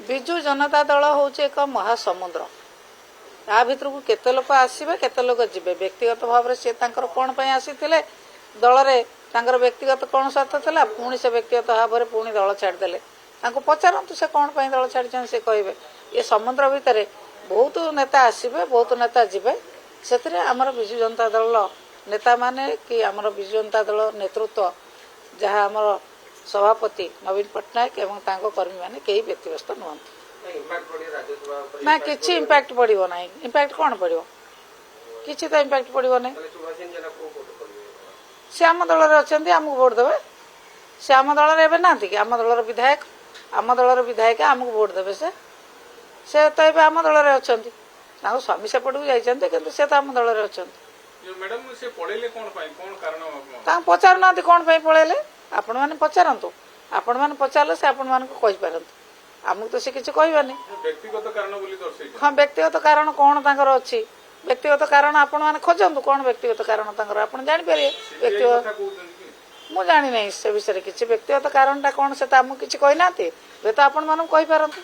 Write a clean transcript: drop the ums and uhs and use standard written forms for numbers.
विजु जनता दल हूँ एक महासमुद्र या भितर को केते लोक आसवे केते लोक जीवे व्यक्तिगत भाव में सी कौन आसी दल में व्यक्तिगत कौन स्वार्थ था पुणी से व्यक्तिगत भाव में पुणी दल छाड़देले पचारतु से कौन दल छाड़ी से कहे ये समुद्र भितर बहुत नेता आसवे बहुत नेता जीवे से आमर विजु जनता दल नेता माने कि आमर विजु जनता दल नेतृत्व जहाँ आमर सभापति नवीन पट्टनायक एवं कर्मी मैंने कई व्यक्तिव्यस्त नुहत ना किसी इम्पैक्ट पड़ो ना इम्पैक्ट कौन पड़ो किसी तो इम्पैक्ट पड़ो ना सी आम दल में आमको भोट देवे सी आम दल में ना कि आम दल विधायक आम दल विधायक आमको भोट देवे से तो ये आम दल में अच्छा स्वामी सेपटू जाइए कि से तो आम दल में अच्छा पचार ना कौन पलैले आपण मैंने पचारतु आपण मैंने पचारे से आपण मान कहींपारतु आमको तो सी किसी कहबानी हाँ व्यक्तिगत कारण कौन तांकर अच्छी व्यक्तिगत कारण आपण मैंने खोजतु कौन व्यक्तिगत कारण आप जापर व्यक्तिगत मुझे जानी ना से विषय किसी व्यक्तिगत कारण कौन से आमको किसी कहना हे तो आपण मानक कहींपारतु